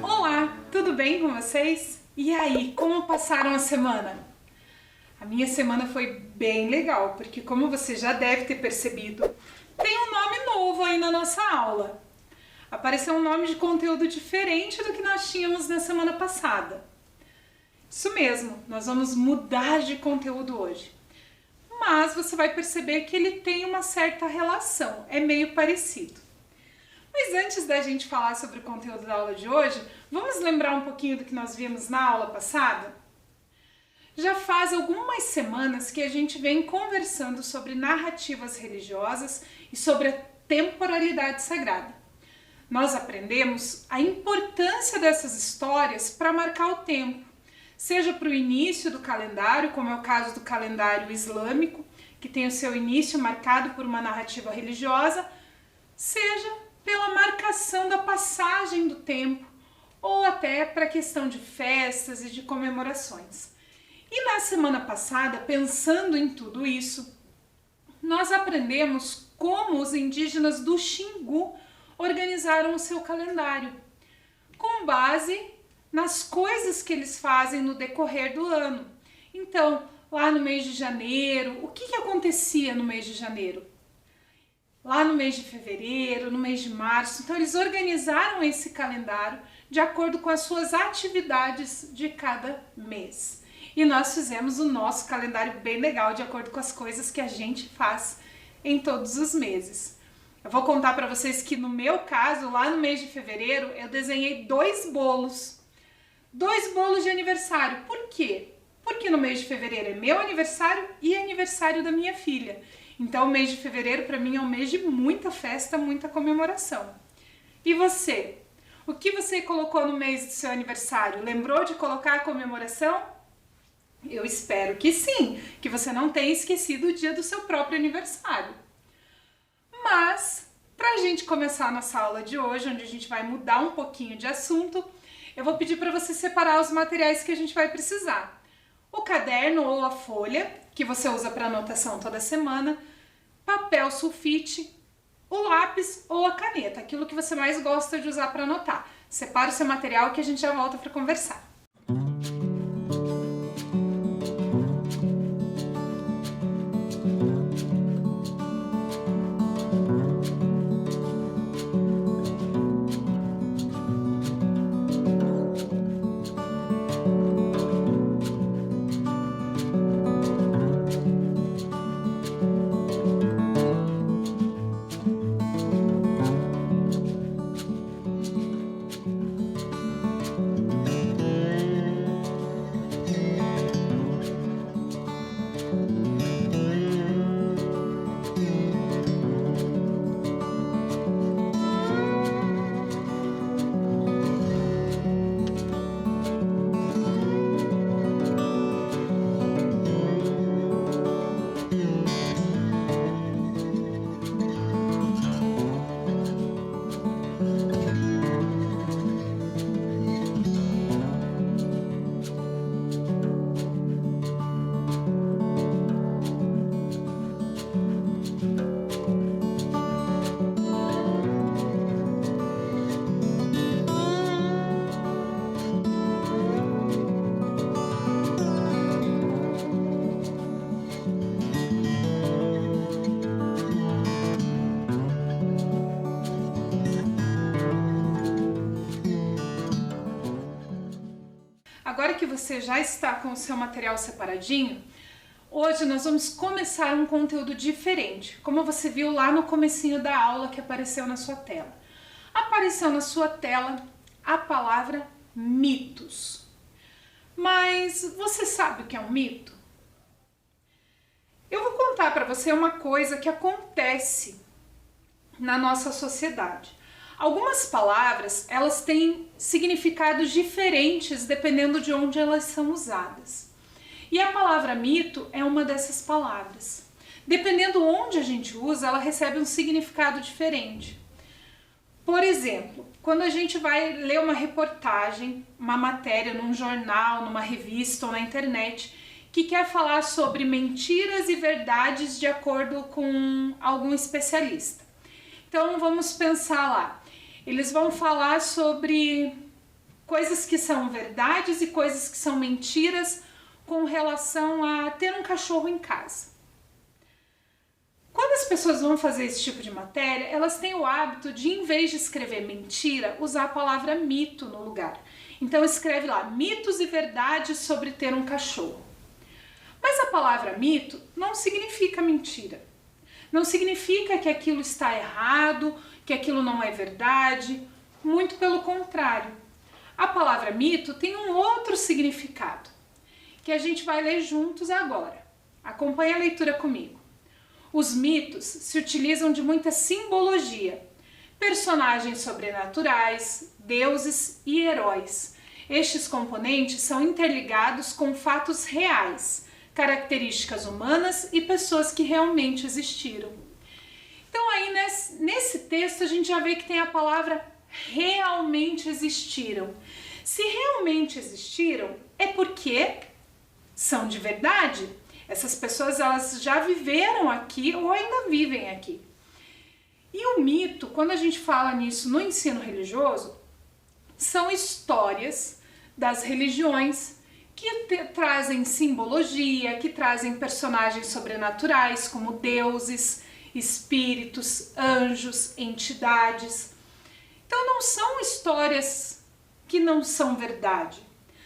Olá, tudo bem com vocês? E aí, como passaram a semana? A minha semana foi bem legal, porque como você já deve ter percebido, tem um nome novo aí na nossa aula. Apareceu um nome de conteúdo diferente do que nós tínhamos na semana passada. Isso mesmo, nós vamos mudar de conteúdo hoje. Mas você vai perceber que ele tem uma certa relação, é meio parecido. Mas antes da gente falar sobre o conteúdo da aula de hoje, vamos lembrar um pouquinho do que nós vimos na aula passada? Já faz algumas semanas que a gente vem conversando sobre narrativas religiosas e sobre a temporalidade sagrada. Nós aprendemos a importância dessas histórias para marcar o tempo, seja para o início do calendário, como é o caso do calendário islâmico, que tem o seu início marcado por uma narrativa religiosa, seja pela marcação da passagem do tempo, ou até para a questão de festas e de comemorações. E na semana passada, pensando em tudo isso, nós aprendemos como os indígenas do Xingu organizaram o seu calendário, com base nas coisas que eles fazem no decorrer do ano. Então, lá no mês de janeiro, o que acontecia no mês de janeiro? Lá no mês de fevereiro, no mês de março. Então eles organizaram esse calendário de acordo com as suas atividades de cada mês. E nós fizemos o nosso calendário bem legal, de acordo com as coisas que a gente faz em todos os meses. Eu vou contar para vocês que no meu caso, lá no mês de fevereiro, eu desenhei dois bolos de aniversário. Por quê? Porque no mês de fevereiro é meu aniversário e aniversário da minha filha. Então, o mês de fevereiro, para mim, é um mês de muita festa, muita comemoração. E você? O que você colocou no mês do seu aniversário? Lembrou de colocar a comemoração? Eu espero que sim, que você não tenha esquecido o dia do seu próprio aniversário. Mas, para a gente começar a nossa aula de hoje, onde a gente vai mudar um pouquinho de assunto, eu vou pedir para você separar os materiais que a gente vai precisar. O caderno ou a folha, que você usa para anotação toda semana, papel sulfite, o lápis ou a caneta, aquilo que você mais gosta de usar para anotar. Separa o seu material que a gente já volta para conversar. Agora que você já está com o seu material separadinho, hoje nós vamos começar um conteúdo diferente, como você viu lá no comecinho da aula que apareceu na sua tela. Apareceu na sua tela a palavra mitos. Mas você sabe o que é um mito? Eu vou contar para você uma coisa que acontece na nossa sociedade. Algumas palavras, elas têm significados diferentes dependendo de onde elas são usadas. E a palavra mito é uma dessas palavras. Dependendo onde a gente usa, ela recebe um significado diferente. Por exemplo, quando a gente vai ler uma reportagem, uma matéria num jornal, numa revista ou na internet, que quer falar sobre mentiras e verdades de acordo com algum especialista. Então vamos pensar lá. Eles vão falar sobre coisas que são verdades e coisas que são mentiras com relação a ter um cachorro em casa. Quando as pessoas vão fazer esse tipo de matéria, elas têm o hábito de, em vez de escrever mentira, usar a palavra mito no lugar. Então escreve lá, mitos e verdades sobre ter um cachorro. Mas a palavra mito não significa mentira. Não significa que aquilo está errado, que aquilo não é verdade. Muito pelo contrário. A palavra mito tem um outro significado, que a gente vai ler juntos agora. Acompanhe a leitura comigo. Os mitos se utilizam de muita simbologia, personagens sobrenaturais, deuses e heróis. Estes componentes são interligados com fatos reais, características humanas e pessoas que realmente existiram. Então aí nesse texto a gente já vê que tem a palavra realmente existiram. Se realmente existiram, é porque são de verdade. Essas pessoas elas já viveram aqui ou ainda vivem aqui. E o mito, quando a gente fala nisso no ensino religioso, são histórias das religiões que trazem simbologia, que trazem personagens sobrenaturais como deuses, espíritos, anjos, entidades. Então não são histórias que não são verdade,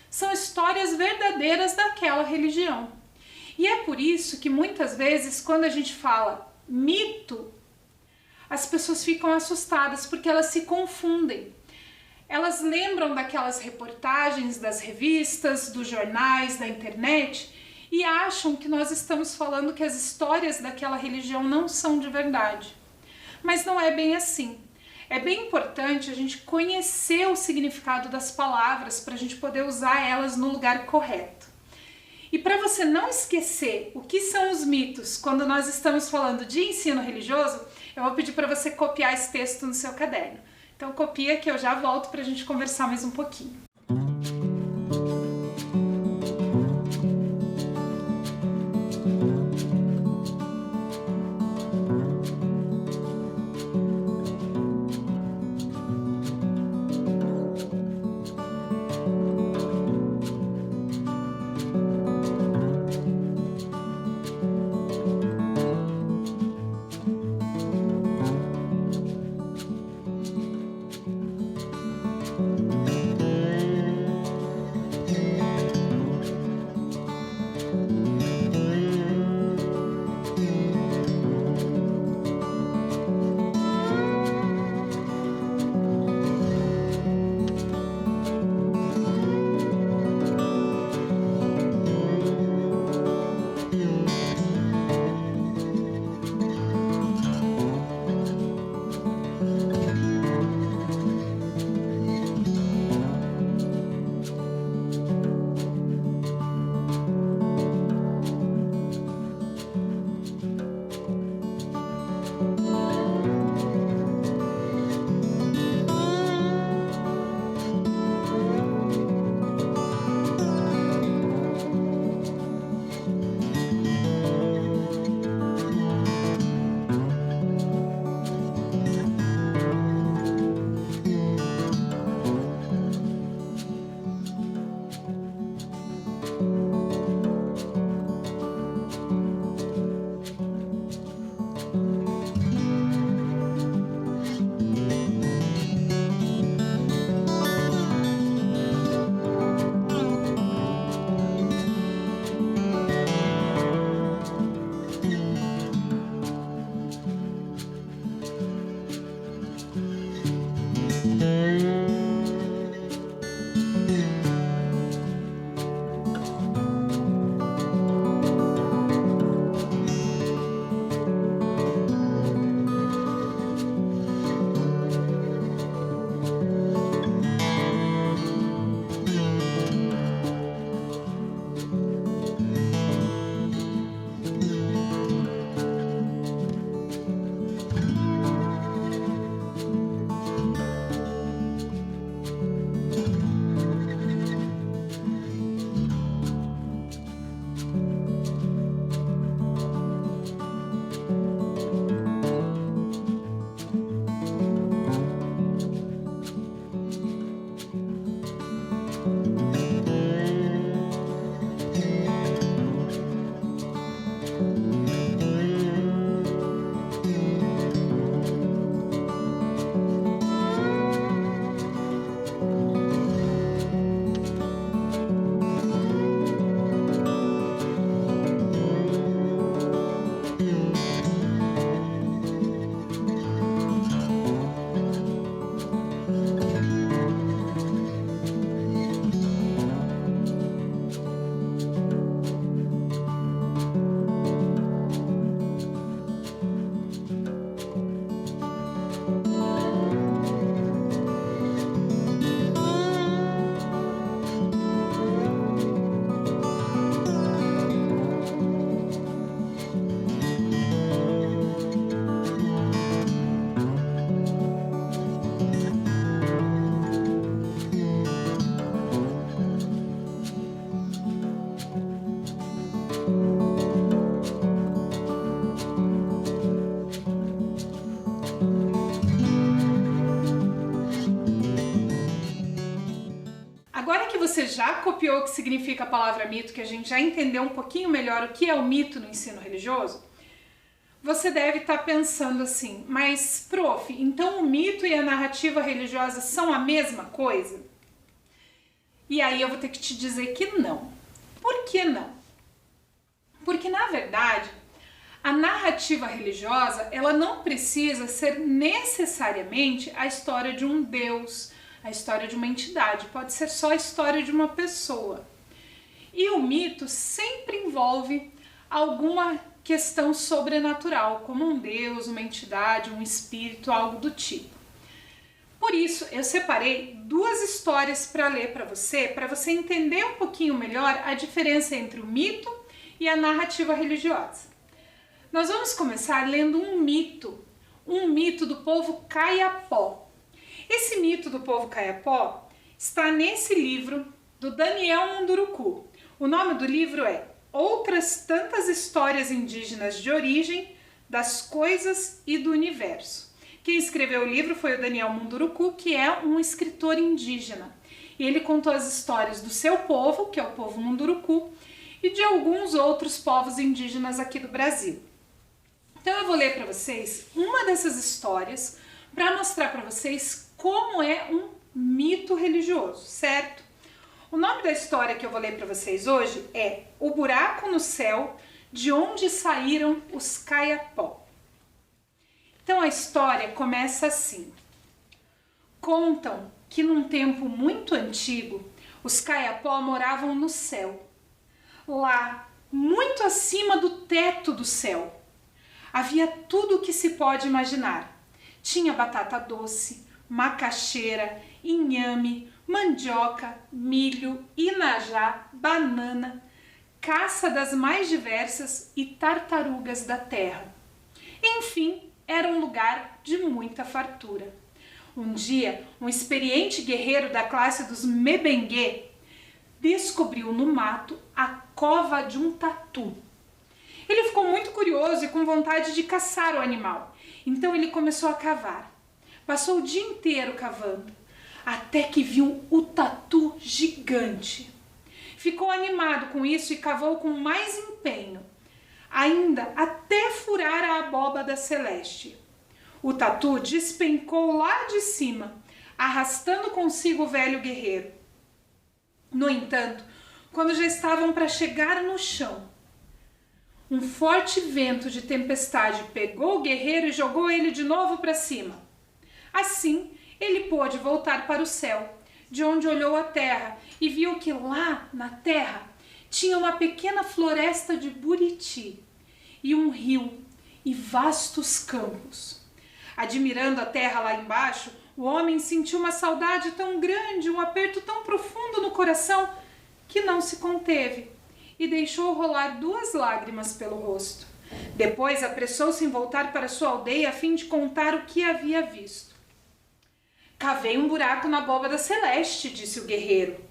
são histórias verdadeiras daquela religião. E é por isso que muitas vezes quando a gente fala mito, as pessoas ficam assustadas porque elas se confundem. Elas lembram daquelas reportagens das revistas, dos jornais, da internet e acham que nós estamos falando que as histórias daquela religião não são de verdade. Mas não é bem assim. É bem importante a gente conhecer o significado das palavras para a gente poder usar elas no lugar correto. E para você não esquecer o que são os mitos quando nós estamos falando de ensino religioso, eu vou pedir para você copiar esse texto no seu caderno. Então copia que eu já volto para a gente conversar mais um pouquinho. você já copiou o que significa a palavra mito, que a gente já entendeu um pouquinho melhor o que é o mito no ensino religioso, você deve estar pensando assim, mas prof, então o mito e a narrativa religiosa são a mesma coisa? E aí eu vou ter que te dizer que não. Por que não? Porque na verdade, a narrativa religiosa, ela não precisa ser necessariamente a história de um Deus, a história de uma entidade, pode ser só a história de uma pessoa. E o mito sempre envolve alguma questão sobrenatural, como um Deus, uma entidade, um espírito, algo do tipo. Por isso, eu separei duas histórias para ler para você entender um pouquinho melhor a diferença entre o mito e a narrativa religiosa. Nós vamos começar lendo um mito do povo Kayapó. Esse mito do povo Kayapó está nesse livro do Daniel Munduruku. O nome do livro é Outras Tantas Histórias Indígenas de Origem, das Coisas e do Universo. Quem escreveu o livro foi o Daniel Munduruku, que é um escritor indígena. E ele contou as histórias do seu povo, que é o povo Munduruku, e de alguns outros povos indígenas aqui do Brasil. Então eu vou ler para vocês uma dessas histórias para mostrar para vocês como é um mito religioso, certo? O nome da história que eu vou ler para vocês hoje é O Buraco no Céu, de onde saíram os Kayapó. Então a história começa assim. Contam que num tempo muito antigo, os Kayapó moravam no céu. Lá, muito acima do teto do céu, havia tudo o que se pode imaginar. Tinha batata doce, macaxeira, inhame, mandioca, milho, inajá, banana, caça das mais diversas e tartarugas da terra. Enfim, era um lugar de muita fartura. Um dia, um experiente guerreiro da classe dos Mebengue descobriu no mato a cova de um tatu. Ele ficou muito curioso e com vontade de caçar o animal. Então ele começou a cavar. Passou o dia inteiro cavando, até que viu o tatu gigante. Ficou animado com isso e cavou com mais empenho, ainda até furar a abóbada celeste. O tatu despencou lá de cima, arrastando consigo o velho guerreiro. No entanto, quando já estavam para chegar no chão, um forte vento de tempestade pegou o guerreiro e jogou ele de novo para cima. Assim, ele pôde voltar para o céu, de onde olhou a terra e viu que lá na terra tinha uma pequena floresta de buriti e um rio e vastos campos. Admirando a terra lá embaixo, o homem sentiu uma saudade tão grande, um aperto tão profundo no coração, que não se conteve e deixou rolar 2 lágrimas pelo rosto. Depois apressou-se em voltar para sua aldeia a fim de contar o que havia visto. Cavei um buraco na abóbada celeste, disse o guerreiro.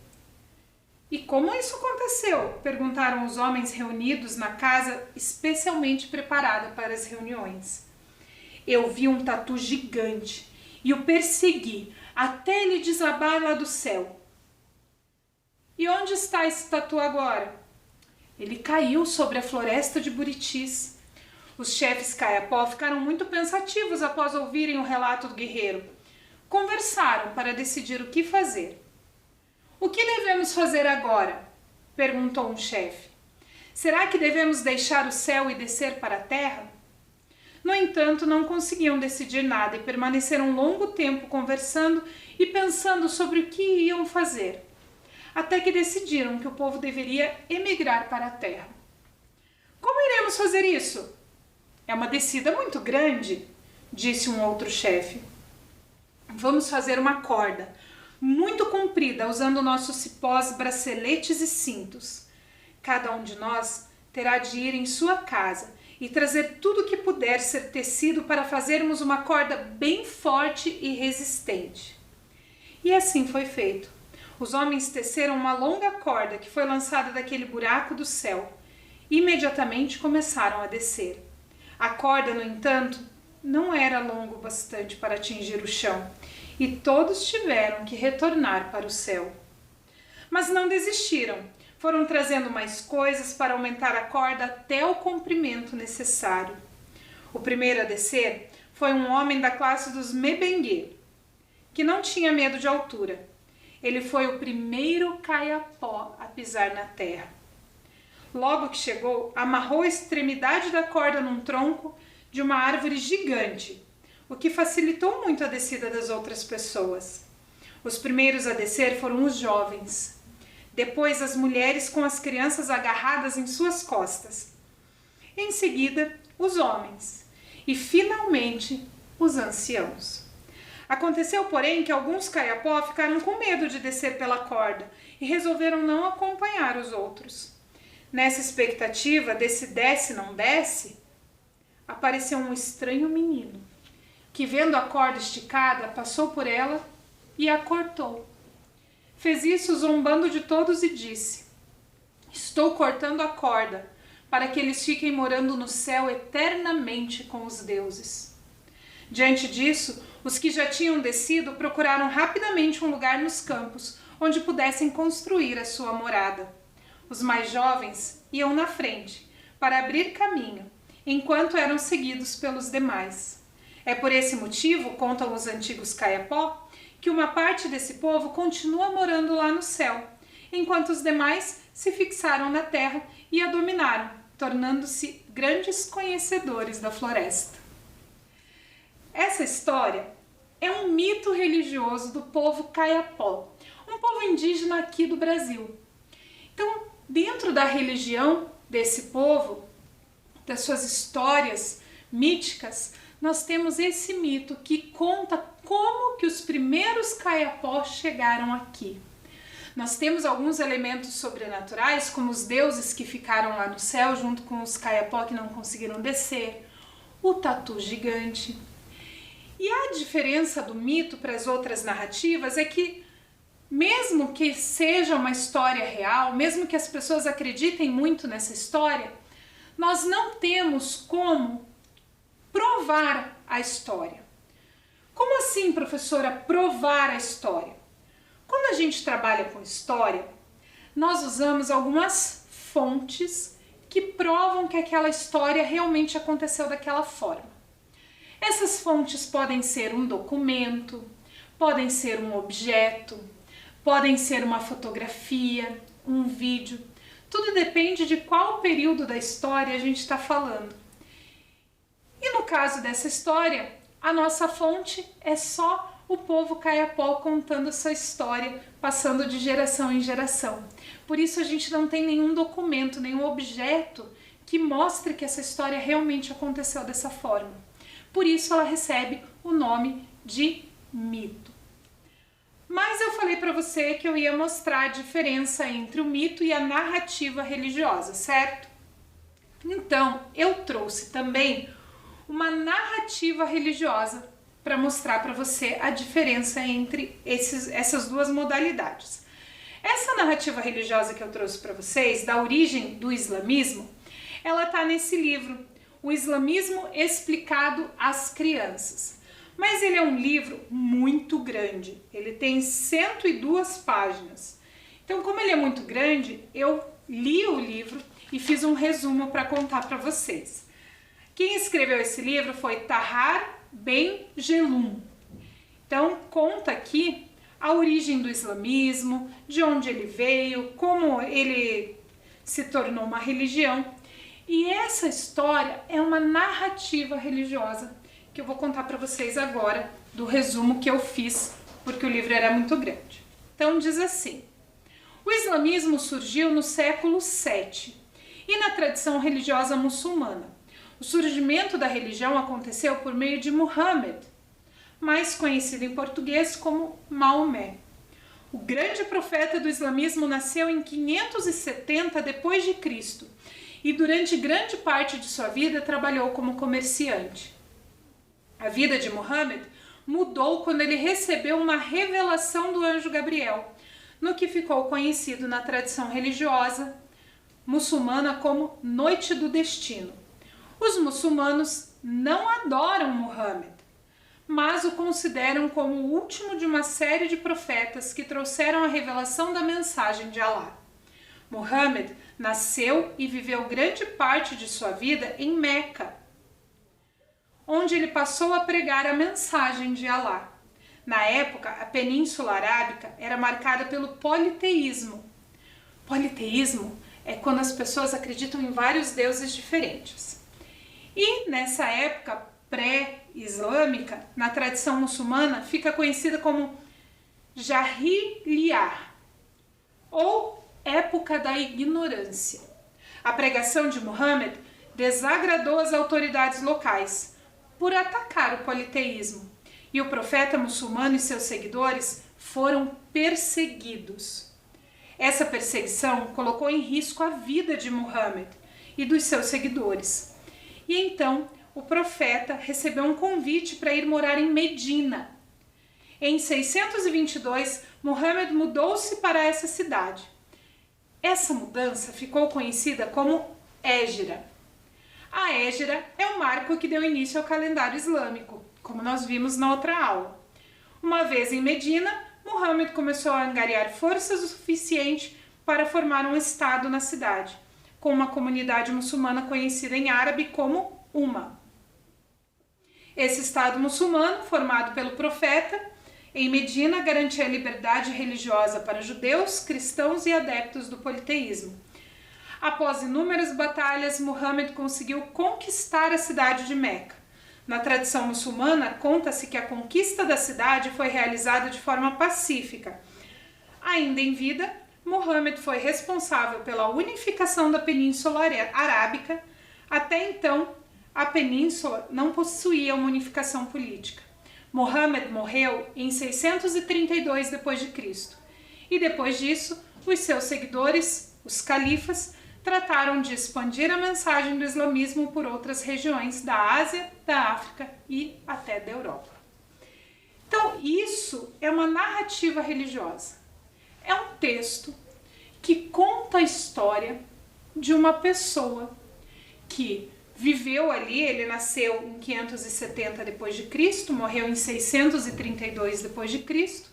E como isso aconteceu? Perguntaram os homens reunidos na casa especialmente preparada para as reuniões. Eu vi um tatu gigante e o persegui até ele desabar lá do céu. E onde está esse tatu agora? Ele caiu sobre a floresta de buritis. Os chefes Kayapó ficaram muito pensativos após ouvirem o relato do guerreiro. Conversaram para decidir o que fazer. O que devemos fazer agora? Perguntou um chefe. Será que devemos deixar o céu e descer para a terra? No entanto, não conseguiam decidir nada e permaneceram um longo tempo conversando e pensando sobre o que iam fazer, até que decidiram que o povo deveria emigrar para a terra. Como iremos fazer isso? É uma descida muito grande, disse um outro chefe. Vamos fazer uma corda muito comprida, usando nossos cipós, braceletes e cintos. Cada um de nós terá de ir em sua casa e trazer tudo o que puder ser tecido para fazermos uma corda bem forte e resistente. E assim foi feito. Os homens teceram uma longa corda que foi lançada daquele buraco do céu. Imediatamente começaram a descer. A corda, no entanto, não era longo bastante para atingir o chão, e todos tiveram que retornar para o céu. Mas não desistiram. Foram trazendo mais coisas para aumentar a corda até o comprimento necessário. O primeiro a descer foi um homem da classe dos Mebengue, que não tinha medo de altura. Ele foi o primeiro caiapó a pisar na terra. Logo que chegou, amarrou a extremidade da corda num tronco de uma árvore gigante, o que facilitou muito a descida das outras pessoas. Os primeiros a descer foram os jovens, depois as mulheres com as crianças agarradas em suas costas. Em seguida, os homens e, finalmente, os anciãos. Aconteceu, porém, que alguns caiapó ficaram com medo de descer pela corda e resolveram não acompanhar os outros. Nessa expectativa desse desce não desce, apareceu um estranho menino, que vendo a corda esticada, passou por ela e a cortou. Fez isso zombando de todos e disse: "Estou cortando a corda para que eles fiquem morando no céu eternamente com os deuses." Diante disso, os que já tinham descido procuraram rapidamente um lugar nos campos onde pudessem construir a sua morada. Os mais jovens iam na frente para abrir caminho, enquanto eram seguidos pelos demais. É por esse motivo, contam os antigos caiapó, que uma parte desse povo continua morando lá no céu, enquanto os demais se fixaram na terra e a dominaram, tornando-se grandes conhecedores da floresta. Essa história é um mito religioso do povo caiapó, um povo indígena aqui do Brasil. Então, dentro da religião desse povo, das suas histórias míticas, nós temos esse mito que conta como que os primeiros caiapó chegaram aqui. Nós temos alguns elementos sobrenaturais, como os deuses que ficaram lá no céu junto com os caiapó que não conseguiram descer, o tatu gigante. E a diferença do mito para as outras narrativas é que, mesmo que seja uma história real, mesmo que as pessoas acreditem muito nessa história, nós não temos como provar a história. Como assim, professora, provar a história? Quando a gente trabalha com história, nós usamos algumas fontes que provam que aquela história realmente aconteceu daquela forma. Essas fontes podem ser um documento, podem ser um objeto, podem ser uma fotografia, um vídeo. Tudo depende de qual período da história a gente está falando. E no caso dessa história, a nossa fonte é só o povo caiapó contando essa história, passando de geração em geração. Por isso a gente não tem nenhum documento, nenhum objeto que mostre que essa história realmente aconteceu dessa forma. Por isso ela recebe o nome de mito. Mas eu falei para você que eu ia mostrar a diferença entre o mito e a narrativa religiosa, certo? Então, eu trouxe também uma narrativa religiosa para mostrar para você a diferença entre essas duas modalidades. Essa narrativa religiosa que eu trouxe para vocês, da origem do islamismo, ela está nesse livro, O Islamismo Explicado às Crianças. Mas ele é um livro muito grande, ele tem 102 páginas. Então, como ele é muito grande, eu li o livro e fiz um resumo para contar para vocês. Quem escreveu esse livro foi Tahar Ben Jelloun. Então, conta aqui a origem do islamismo, de onde ele veio, como ele se tornou uma religião. E essa história é uma narrativa religiosa que eu vou contar para vocês agora, do resumo que eu fiz, porque o livro era muito grande. Então diz assim: o islamismo surgiu no século VII e na tradição religiosa muçulmana. O surgimento da religião aconteceu por meio de Muhammad, mais conhecido em português como Maomé. O grande profeta do islamismo nasceu em 570 d.C. e durante grande parte de sua vida trabalhou como comerciante. A vida de Muhammad mudou quando ele recebeu uma revelação do anjo Gabriel, no que ficou conhecido na tradição religiosa muçulmana como Noite do Destino. Os muçulmanos não adoram Muhammad, mas o consideram como o último de uma série de profetas que trouxeram a revelação da mensagem de Alá. Muhammad nasceu e viveu grande parte de sua vida em Meca, onde ele passou a pregar a mensagem de Alá. Na época, a Península Arábica era marcada pelo politeísmo. Politeísmo é quando as pessoas acreditam em vários deuses diferentes. E nessa época pré-islâmica, na tradição muçulmana, fica conhecida como Jahiliyah, ou época da ignorância. A pregação de Muhammad desagradou as autoridades locais por atacar o politeísmo, e o profeta muçulmano e seus seguidores foram perseguidos. Essa perseguição colocou em risco a vida de Muhammad e dos seus seguidores. E então o profeta recebeu um convite para ir morar em Medina. Em 622, Muhammad mudou-se para essa cidade. Essa mudança ficou conhecida como Hégira. A Hégira é o marco que deu início ao calendário islâmico, como nós vimos na outra aula. Uma vez em Medina, Muhammad começou a angariar forças o suficiente para formar um estado na cidade, com uma comunidade muçulmana conhecida em árabe como Umma. Esse estado muçulmano, formado pelo profeta, em Medina garantia a liberdade religiosa para judeus, cristãos e adeptos do politeísmo. Após inúmeras batalhas, Muhammad conseguiu conquistar a cidade de Meca. Na tradição muçulmana, conta-se que a conquista da cidade foi realizada de forma pacífica. Ainda em vida, Muhammad foi responsável pela unificação da Península Arábica. Até então, a península não possuía uma unificação política. Muhammad morreu em 632 d.C. e depois disso, os seus seguidores, os califas, trataram de expandir a mensagem do islamismo por outras regiões da Ásia, da África e até da Europa. Então, isso é uma narrativa religiosa. É um texto que conta a história de uma pessoa que viveu ali. Ele nasceu em 570 d.C., morreu em 632 d.C.,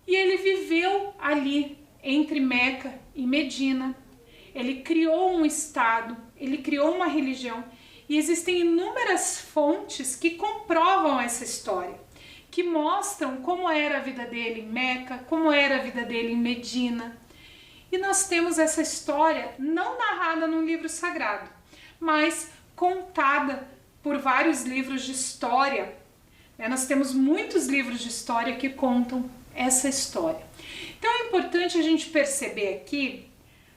e ele viveu ali entre Meca e Medina. Ele criou um estado, ele criou uma religião, e existem inúmeras fontes que comprovam essa história, que mostram como era a vida dele em Meca, como era a vida dele em Medina. E nós temos essa história não narrada num livro sagrado, mas contada por vários livros de história. Nós temos muitos livros de história que contam essa história. Então é importante a gente perceber aqui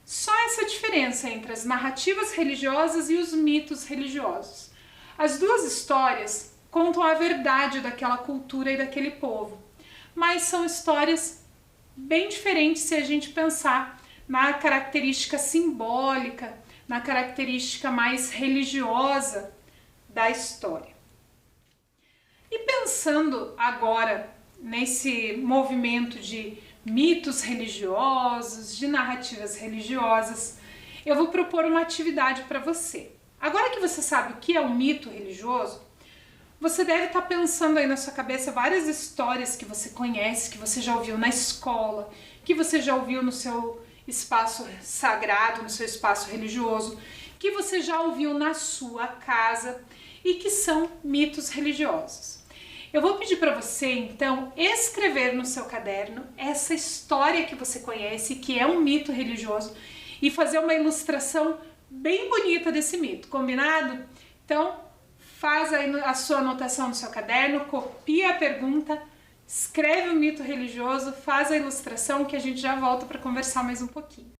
só essa diferença entre as narrativas religiosas e os mitos religiosos. As duas histórias contam a verdade daquela cultura e daquele povo, mas são histórias bem diferentes se a gente pensar na característica simbólica, na característica mais religiosa da história. E pensando agora nesse movimento de mitos religiosos, de narrativas religiosas, eu vou propor uma atividade para você. Agora que você sabe o que é um mito religioso, você deve estar pensando aí na sua cabeça várias histórias que você conhece, que você já ouviu na escola, que você já ouviu no seu espaço sagrado, no seu espaço religioso, que você já ouviu na sua casa e que são mitos religiosos. Eu vou pedir para você, então, escrever no seu caderno essa história que você conhece, que é um mito religioso, e fazer uma ilustração bem bonita desse mito, combinado? Então, faz aí a sua anotação no seu caderno, copia a pergunta, escreve o mito religioso, faz a ilustração, que a gente já volta para conversar mais um pouquinho.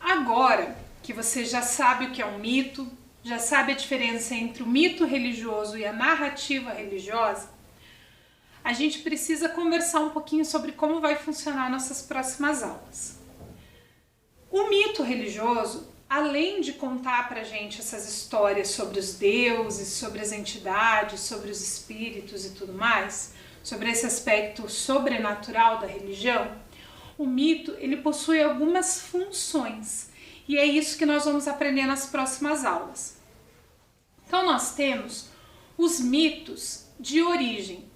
Agora que você já sabe o que é um mito, já sabe a diferença entre o mito religioso e a narrativa religiosa, a gente precisa conversar um pouquinho sobre como vai funcionar nossas próximas aulas. O mito religioso, além de contar pra gente essas histórias sobre os deuses, sobre as entidades, sobre os espíritos e tudo mais, sobre esse aspecto sobrenatural da religião, o mito ele possui algumas funções e é isso que nós vamos aprender nas próximas aulas. Então nós temos os mitos de origem,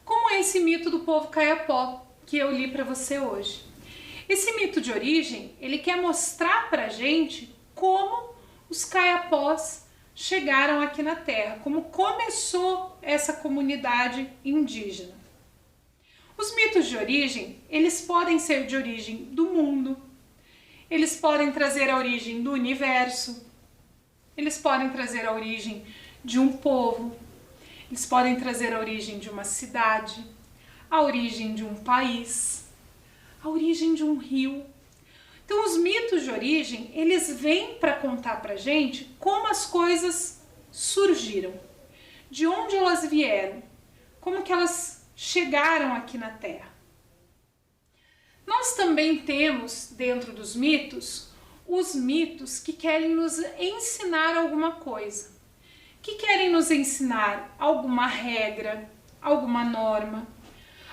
como esse mito do povo Kayapó que eu li para você hoje. Esse mito de origem ele quer mostrar para a gente como os Kayapós chegaram aqui na Terra, como começou essa comunidade indígena. Os mitos de origem, eles podem ser de origem do mundo, eles podem trazer a origem do universo, eles podem trazer a origem de um povo, eles podem trazer a origem de uma cidade, a origem de um país, a origem de um rio. Então os mitos de origem, eles vêm para contar pra gente como as coisas surgiram, de onde elas vieram, como que elas chegaram aqui na Terra. Nós também temos, dentro dos mitos, os mitos que querem nos ensinar alguma coisa, que querem nos ensinar alguma regra, alguma norma,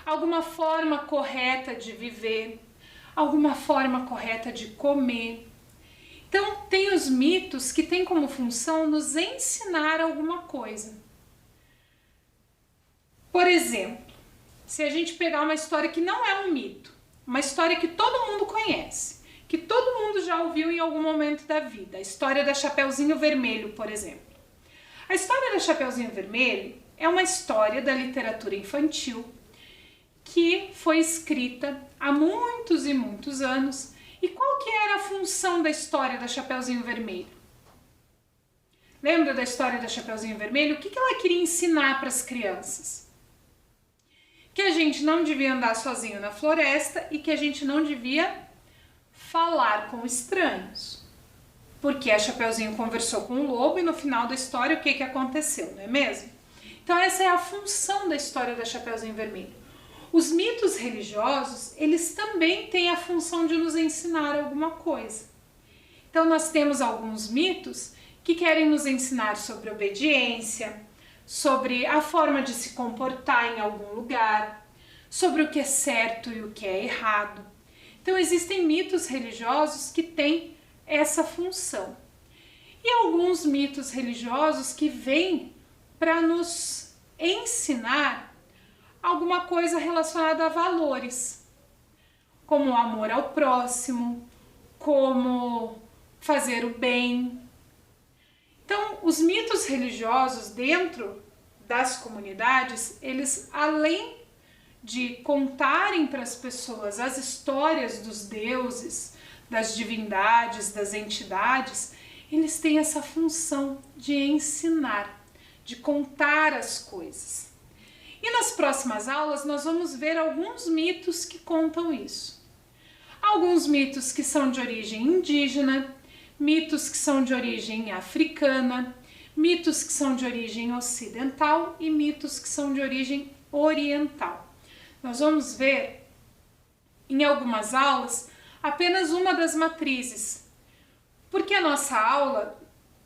alguma forma correta de viver, alguma forma correta de comer. Então, tem os mitos que têm como função nos ensinar alguma coisa. Por exemplo, se a gente pegar uma história que não é um mito, uma história que todo mundo conhece, que todo mundo já ouviu em algum momento da vida, a história da Chapeuzinho Vermelho, por exemplo. A história da Chapeuzinho Vermelho é uma história da literatura infantil que foi escrita há muitos e muitos anos. E qual que era a função da história da Chapeuzinho Vermelho? Lembra da história da Chapeuzinho Vermelho? O que ela queria ensinar para as crianças? Que a gente não devia andar sozinho na floresta e que a gente não devia falar com estranhos. Porque a Chapeuzinho conversou com o lobo e no final da história o que aconteceu, não é mesmo? Então essa é a função da história da Chapeuzinho Vermelho. Os mitos religiosos, eles também têm a função de nos ensinar alguma coisa. Então nós temos alguns mitos que querem nos ensinar sobre obediência, sobre a forma de se comportar em algum lugar, sobre o que é certo e o que é errado. Então existem mitos religiosos que têm essa função. E alguns mitos religiosos que vêm para nos ensinar alguma coisa relacionada a valores, como o amor ao próximo, como fazer o bem. Então, os mitos religiosos dentro das comunidades, eles além de contarem para as pessoas as histórias dos deuses, das divindades, das entidades, eles têm essa função de ensinar, de contar as coisas. E nas próximas aulas nós vamos ver alguns mitos que contam isso. Alguns mitos que são de origem indígena, mitos que são de origem africana, mitos que são de origem ocidental e mitos que são de origem oriental. Nós vamos ver em algumas aulas apenas uma das matrizes, porque a nossa aula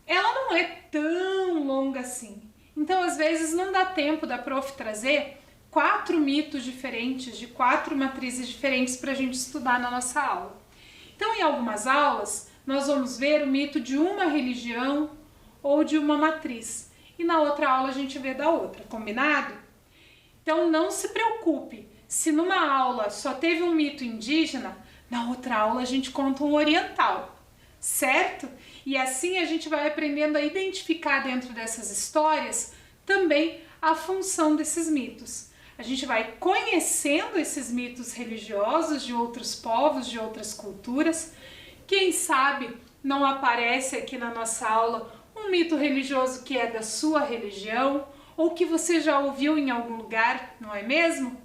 ela não é tão longa assim. Então, às vezes, não dá tempo da prof trazer 4 mitos diferentes, de 4 matrizes diferentes para a gente estudar na nossa aula. Então, em algumas aulas, nós vamos ver o mito de uma religião ou de uma matriz. E na outra aula a gente vê da outra, combinado? Então, não se preocupe. Se numa aula só teve um mito indígena, na outra aula a gente conta um oriental, certo? E assim a gente vai aprendendo a identificar dentro dessas histórias também a função desses mitos. A gente vai conhecendo esses mitos religiosos de outros povos, de outras culturas. Quem sabe não aparece aqui na nossa aula um mito religioso que é da sua religião ou que você já ouviu em algum lugar, não é mesmo?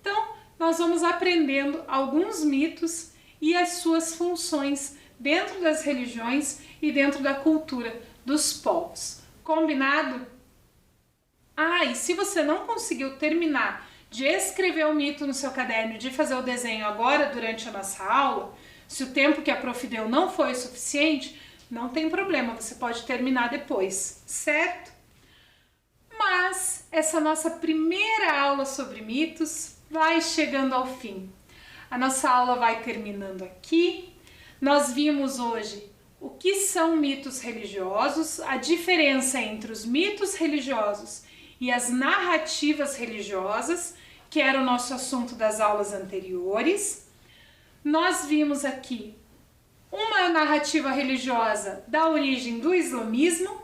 Então, nós vamos aprendendo alguns mitos e as suas funções dentro das religiões e dentro da cultura dos povos. Combinado? E se você não conseguiu terminar de escrever o mito no seu caderno e de fazer o desenho agora durante a nossa aula, se o tempo que a Prof deu não foi suficiente, não tem problema, você pode terminar depois, certo? Mas essa nossa primeira aula sobre mitos vai chegando ao fim. A nossa aula vai terminando aqui. Nós vimos hoje o que são mitos religiosos, a diferença entre os mitos religiosos e as narrativas religiosas, que era o nosso assunto das aulas anteriores. Nós vimos aqui uma narrativa religiosa da origem do islamismo.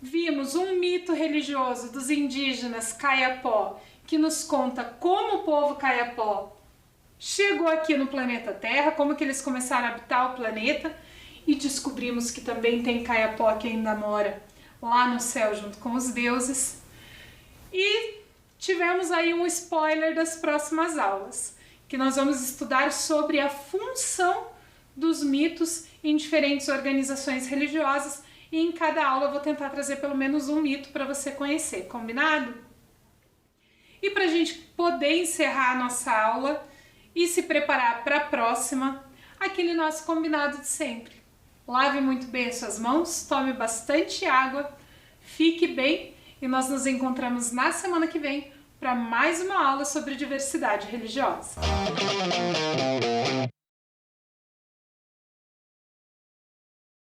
Vimos um mito religioso dos indígenas Kayapó, que nos conta como o povo Kayapó chegou aqui no planeta Terra, como que eles começaram a habitar o planeta, e descobrimos que também tem Kayapó que ainda mora lá no céu junto com os deuses. E tivemos aí um spoiler das próximas aulas, que nós vamos estudar sobre a função dos mitos em diferentes organizações religiosas, e em cada aula eu vou tentar trazer pelo menos um mito para você conhecer, combinado? E para a gente poder encerrar a nossa aula e se preparar para a próxima, aquele nosso combinado de sempre. Lave muito bem as suas mãos, tome bastante água, fique bem e nós nos encontramos na semana que vem para mais uma aula sobre diversidade religiosa.